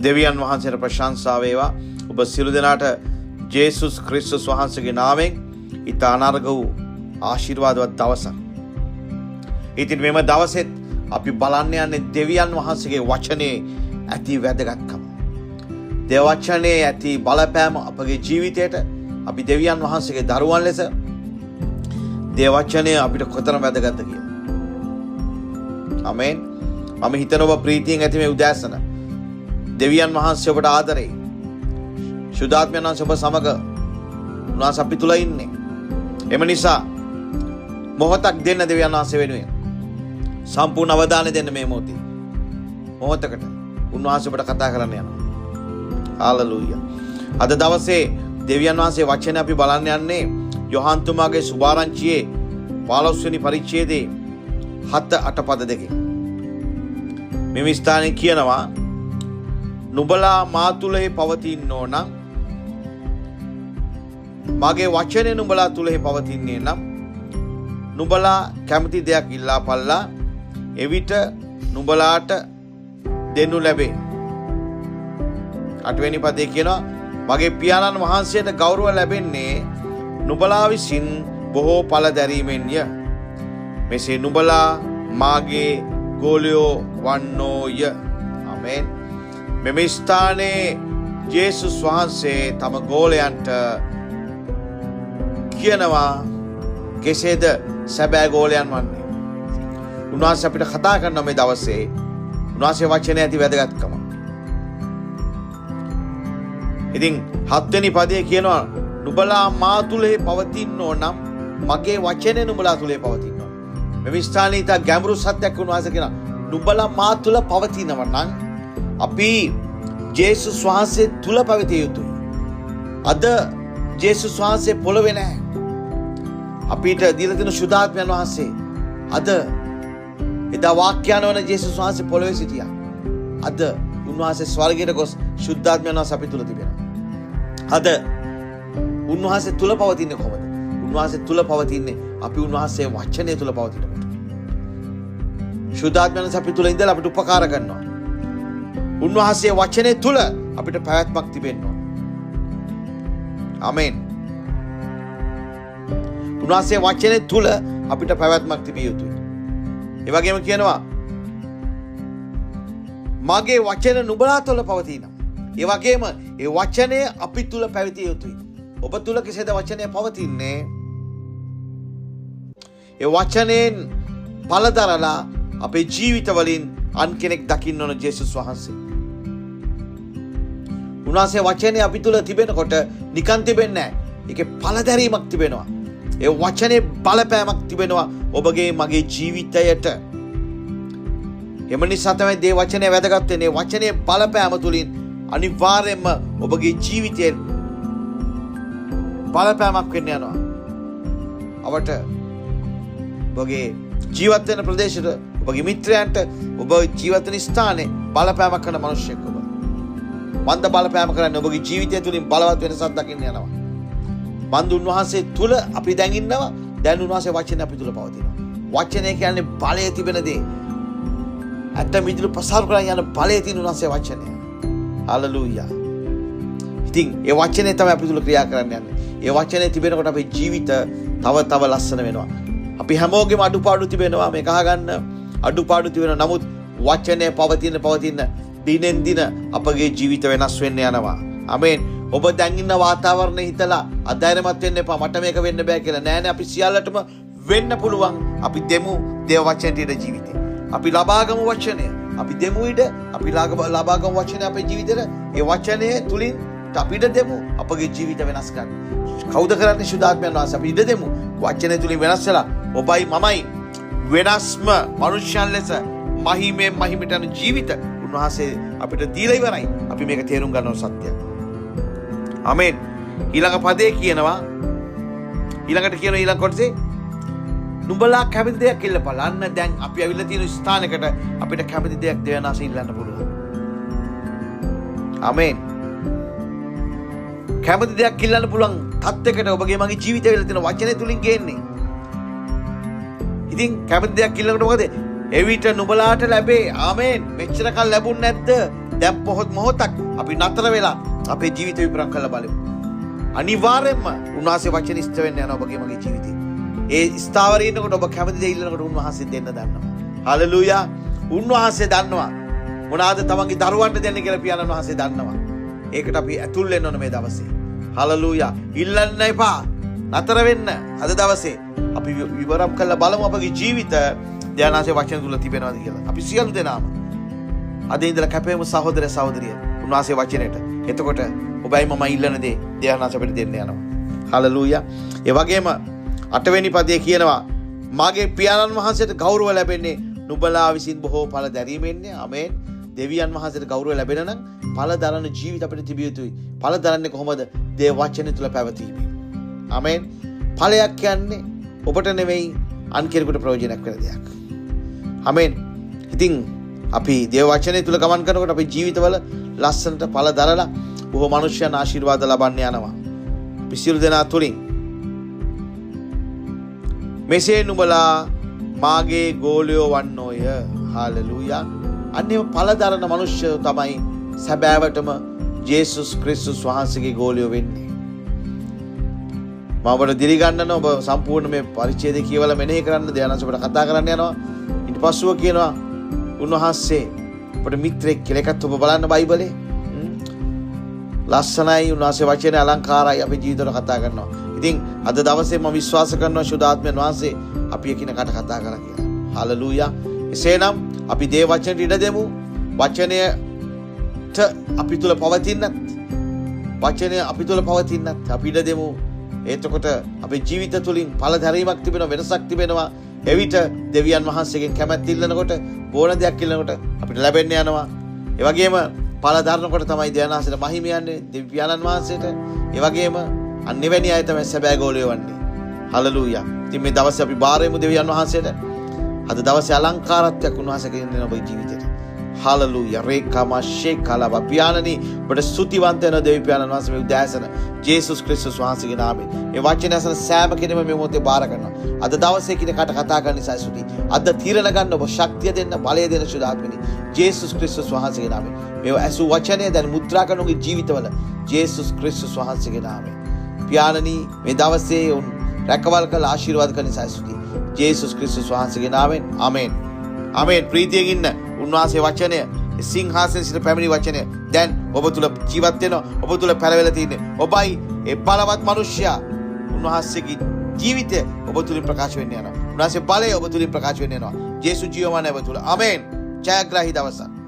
දෙවියන් වහන්සේට ප්‍රශංසා වේවා. ඔබ සියලු දෙනාට ජේසුස් ක්‍රිස්තුස් වහන්සේගේ නාමයෙන් ඊට අනර්ග වූ ආශිර්වාදවත් දවසක්. ඉතින් මෙම දවසෙත් අපි බලන්න යන්නේ දෙවියන් වහන්සේගේ වචනේ ඇති වැදගත්කම. දේව වචනේ ඇති බලපෑම අපගේ ජීවිතයට අපි දෙවියන් වහන්සේගේ දරුවන් ලෙස දේව වචනේ අපිට කොතරම් වැදගත්ද කියලා. ආමේන්. මම හිතන ඔබ ප්‍රීතියෙන් ඇති මේ උදෑසන දෙවියන් වහන්සේ ඔබට ආදරේ. සුදාත්මයන් වහන්සේ ඔබ සමග උන්වහන්සේ අපි තුල ඉන්නේ. එම නිසා මොහොතක් දෙන්න දෙවියන් වහන්සේ වෙනුවෙන් සම්පූර්ණ අවධානය දෙන්න මේ මොහොතේ. මොහොතකට උන්වහන්සේ ඔබට කතා කරන්න යනවා. හාලෙලූයා. අද දවසේ දෙවියන් වහන්සේ වචනේ අපි බලන්න යන්නේ යොහාන් තුමාගේ සුභාරංචියේ 15 වෙනි පරිච්ඡේදයේ 7-8 පද දෙකේ. මේ ස්ථානයේ කියනවා නුඹලා මා තුලෙහි පවතින්නෝ නම් මගේ වචනේ නුඹලා තුලෙහි පවතින්නේ නම් නුඹලා කැමති දෙයක් ඉල්ලා පල්ලා එවිට නුඹලාට දෙනු ලැබේ. 8 වෙනි පදේ කියනවා මගේ පියාණන් වහන්සේට ගෞරව ලැබෙන්නේ නුඹලා විසින් බොහෝ ඵල දැරීමෙන්ය. මෙසේ නුඹලා මාගේ ගෝලයෝ වන්නෝය. ආමේන්. මෙම ස්ථානයේ ජේසුස් වහන්සේ තම ගෝලයන්ට කියනවා කෙසේද සැබෑ ගෝලයන් වන්නේ. උන්වහන්සේ අපිට කතා කරන මේ දවසේ උන්වහන්සේ වචනේ ඇති වැදගත්කම. ඉතින් 7 වෙනි පදයේ කියනවා නුඹලා මා තුලෙහි පවතින්නෝ නම් මගේ වචනේ නුඹලා තුලෙහි පවතිනවා. මේ ස්ථානයේ තා ගැඹුරු සත්‍යයක් උන්වහන්සේ කියනවා නුඹලා මා තුල පවතිනවා නම් අපි ජේසුස් වහන්සේ තුල පැවතිය යුතුයි. අද ජේසුස් වහන්සේ පොළවේ නැහැ. අපිට දීලා තියෙන සුදාත්මයන් වහන්සේ අද එදා වාක්‍යයන්වන ජේසුස් වහන්සේ පොළවේ සිටියා. අද උන්වහන්සේ ස්වර්ගයට ගොස් සුද්ධාත්මයන් වහන්සේ අපි තුල තිබෙනවා. අද උන්වහන්සේ තුල පවතින්නේ කොහොමද? උන්වහන්සේ තුල පවතින්නේ අපි උන්වහන්සේ වචනය තුල පවතිනකොට. සුද්ධාත්මයන් වහන්සේ අපි තුල ඉඳලා අපිට උපකාර කරනවා. උන්වහන්සේ වචනේ තුල අපිට පැවැත්මක් තිබෙනවා. ආමේන්. උන්වහන්සේ වචනේ තුල අපිට පැවැත්මක් තිබිය යුතුයි. ඒ වගේම කියනවා මගේ වචන නුඹලා තුල පවතිනවා. ඒ වගේම ඒ වචනේ අපි තුල පැවතිය යුතුයි. ඔබ තුල කෙසේද වචනය පවතින්නේ? ඒ වචනෙන් පළදරලා අපේ ජීවිතවලින් අන් කෙනෙක් දකින්න ඕන ජේසුස් වහන්සේ. උන්වහන්සේ වචනේ අපි තුල තිබෙනකොට නිකන් තිබෙන්නේ නැහැ. ඒකේ පළදැරීමක් තිබෙනවා. ඒ වචනේ බලපෑමක් තිබෙනවා ඔබගේ මගේ ජීවිතයට. එම නිසා තමයි මේ වචනේ වැදගත් වෙන්නේ. වචනේ බලපෑම තුලින් අනිවාර්යයෙන්ම ඔබගේ ජීවිතයේ බලපෑමක් වෙන්න යනවා. අවට ඔබගේ ජීවත් වෙන ප්‍රදේශයට, ඔබගේ මිත්‍රයන්ට, ඔබ ජීවත් වෙන ස්ථානයේ බලපෑමක් කරන මිනිසෙක් ඔබ. මන්ද බලපෑම කරන්නේ ඔබගේ ජීවිතය තුලින් බලවත් වෙනසක් දකින්න යනවා. මන්ද උන්වහන්සේ තුල අපි දැන් ඉන්නවා. දැන් උන්වහන්සේ වචනේ අපි තුල පවතිනවා. වචනේ කියන්නේ බලය තිබෙන දේ. ඇත්ත මිදුළු ප්‍රසාර කරන යන බලය තියෙන උන්වහන්සේ වචනේ. හalleluya. ඉතින් ඒ වචනේ තමයි අපි තුල ක්‍රියා කරන්න යන්නේ. ඒ වචනේ තිබෙනකොට අපේ ජීවිත තව ලස්සන වෙනවා. අපි හැමෝගෙම අඩුපාඩු තිබෙනවා මේක අහගන්න. අඩුපාඩු තිබෙනවා. නමුත් වචනේ පවතින දිනෙන් දින අපගේ ජීවිත වෙනස් වෙන්න යනවා. ආමේන්. ඔබ දැන් ඉන්න වාතාවරණය හිතලා අධෛර්යමත් වෙන්න එපා. මට මේක වෙන්න බෑ කියලා. නෑනේ අපි සියල්ලටම වෙන්න පුළුවන්. අපි දෙමු දේව වචනයේ ජීවිතේ. අපි ලබාගමු වචනය. අපි දෙමු ඉඩ. අපි ලබාගමු වචනය අපේ ජීවිතේට. ඒ වචනේ තුලින් අපිට දෙමු අපගේ ජීවිත වෙනස් කරන්න. කවුද කරන්නේ? සුදාත්මයන් වහන්සේ. අපි ඉඩ දෙමු. වචනේ තුලින් වෙනස් වෙලා ඔබයි මමයි වෙනස්ම මනුෂ්‍යයන් ලෙස මහිමට යන ජීවිත උන්වහන්සේ අපිට දීලා ඉවරයි. අපි මේක තේරුම් ගන්න සත්‍යයක්. ආමේන්. ඊළඟ පදේ කියනවා ඊළඟ කොටසේ නුඹලා කැමති දෙයක් ඉල්ලපළ. අන්න දැන් අපි අවිල්ල තියෙන ස්ථානයකට අපිට කැමති දෙයක් දෙවනාස ඉල්ලන්න පුළුවන්. ආමේන්. කැමති දෙයක් ඉල්ලන්න පුළුවන් තත්යකට ඔබගේ මගේ ජීවිතය වෙලා තියෙන වචනේ තුලින් ගේන්නේ. ඉතින් කැමති දෙයක් ඉල්ලනකොට මොකද? එවිට නුඹලාට ලැබේ. ආමේන්. මෙච්චර කල් ලැබුණ නැද්ද? දැන් මොහොතක් අපි නතර වෙලා අපේ ජීවිත විපරම් කරලා බලමු. අනිවාර්යෙන්ම උන්වහන්සේ වචන ඉෂ්ට වෙන්න යනවා ඔබගේ මගේ ජීවිතේ. ඒ ස්ථාවරේ ඉන්නකොට ඔබ කැමති දේ ඉල්ලනකොට උන්වහන්සේ දෙන්න දන්නවා. හලෙලූයා. උන්වහන්සේ දන්නවා මොනවාද තමන්ගේ දරුවන්ට දෙන්න කියලා පියාණන් වහන්සේ දන්නවා. ඒකට අපි ඇතුල් වෙන්න ඕන මේ දවසේ. හලෙලූයා. ඉල්ලන්න එපා. නතර වෙන්න. අද දවසේ අපි විවරම් කරලා බලමු අපගේ ජීවිත ධ්‍යානාසේ වචන තුල තිබෙනවාද කියලා. අපි සියලු දෙනාම අද ඉඳලා කැපෙමු සහෝදර සහෝදරිය. උන්වහන්සේ වචනෙට. එතකොට ඔබයි මම ඉල්ලන දේ ධ්‍යානාස අපිට දෙන්න යනවා. හලෙලූයා. ඒ වගේම 8 වෙනි පදයේ කියනවා මාගේ පියාණන් වහන්සේට ගෞරව ලැබෙන්නේ නුඹලා විසින් බොහෝ ඵල දැරීමෙන්නේ. ආමේන්. දෙවියන් වහන්සේට ගෞරව ලැබෙන නම් ඵල දරන ජීවිත අපිට තිබිය යුතුයි. ඵල දරන්නේ කොහොමද? දේව වචනේ තුල පැවතීමෙන්. ආමේන්. ඵලයක් කියන්නේ ඔබට නෙවෙයි අන් කෙනෙකුට ප්‍රයෝජනයක් වෙන දෙයක්. ආමේන්. ඉතින් අපි දේව වචනේ තුල ගමන් කරනකොට අපේ ජීවිතවල ලස්සනට ඵල දරලා බොහෝ මනුෂ්‍යයන් ආශිර්වාද ලබන්න යනවා. අපි සියලු දෙනා තුලින් මෙසේ නුඹලා මාගේ ගෝලයෝ වන්නෝය. හාලෙලූයා. අන්නේම ඵලදරන මනුෂ්‍යයෝ තමයි සැබෑවටම ජේසුස් ක්‍රිස්තුස් වහන්සේගේ ගෝලයෝ වෙන්නේ. මම ඔබට දිරිගන්නන ඔබ සම්පූර්ණ මේ පරිච්ඡේදය කියවලා මෙනෙහි කරන්න ධ්‍යානස ඔබට කතා කරන්න යනවා. ඊට පස්සුව කියනවා උන්වහන්සේ ඔබට මිත්‍රෙක් කියලා. එකත් ඔබ බලන්න බයිබලේ. ලස්සනයි උන්වහන්සේ වචනේ අලංකාරයි අපේ ජීවිතවල කතා කරනවා. ඉතින් අද දවසේ මම විශ්වාස කරනවා ශුද්ධාත්මයන් වහන්සේ අපි එකිනෙකට කතා කරලා කියලා. හලෙලූයා. එසේනම් අපි දේ වචනට ඉඩ දෙමු. වචනයට අපි තුල පවතිනත් වචනය අපි තුල පවතිනත් අපි ඉඩ දෙමු. එතකොට අපේ ජීවිත තුලින් ඵල දැරීමක් තිබෙනවා, වෙනසක් තිබෙනවා. එවිට දෙවියන් වහන්සේගෙන් කැමැත්ත ඉල්ලනකොට ඕන දෙයක් ඉල්ලනකොට අපිට ලැබෙන්න යනවා. ඒ වගේම ඵල දරනකොට තමයි ධ්‍යානාසයට මහිම යන්නේ දෙවියන් වහන්සේට. ඒ වගේම අන්නෙවැනි අය තමයි සැබෑ ගෝලයෝ වන්නේ. හලෙලූයා. ඉතින් මේ දවසේ අපි බාරෙමු දෙවියන් වහන්සේට. අද දවසේ අලංකාරත්වයක් උන්වහන්සේගෙන් දෙන ඔබේ ජීවිතේට. හලෙලූයා. රේකමෂේ කලව පියාණනි ඔබට ස්තුතිවන්ත වෙන දෙවි පියාණන් වහන්සේ මේ උදෑසන ජේසුස් ක්‍රිස්තුස් වහන්සේගේ නාමයෙන් මේ වචන ඇසෙන සෑම කෙනෙම මේ මොහොතේ බාර ගන්නවා. අද දවසේ කිනකට කතා කරන නිසා ස්තුති. අද තීරණ ගන්න ඔබ ශක්තිය දෙන්න, බලය දෙන්න ශුද්ධාත්මනි ජේසුස් ක්‍රිස්තුස් වහන්සේගේ නාමයෙන්. මේ ඇසු වචනය දැන් මුද්‍රා කරන ඔබේ ජීවිතවල ජේසුස් ක්‍රිස්තුස් වහන්සේගේ නාමයෙන්. පියාණනි මේ දවසේ උන් රැකවල් කළ ආශිර්වාද කරන නිසා ස්තුති. ජේසුස් ක්‍රිස්තුස් වහන්සේගේ නාමයෙන්. ආමේන්. ආමේන්. ප්‍රීතියෙන් ඉන්න උන්වහන්සේ වචනය සිංහාසනයේ සිට පැමිණි වචනය දැන් ඔබ තුල ජීවත් වෙනවා. ඔබ තුල පැරවෙලා තියෙන්නේ. ඔබයි ඒ බලවත් මිනිසයා උන්වහන්සේගේ ජීවිතය ඔබ තුලින් ප්‍රකාශ වෙන්න යනවා. උන්වහන්සේ බලය ඔබ තුලින් ප්‍රකාශ වෙන්න යනවා. ජේසුස් ජීවමානයි ඔබ තුල. ආමේන්. ජයග්‍රාහී දවසක්.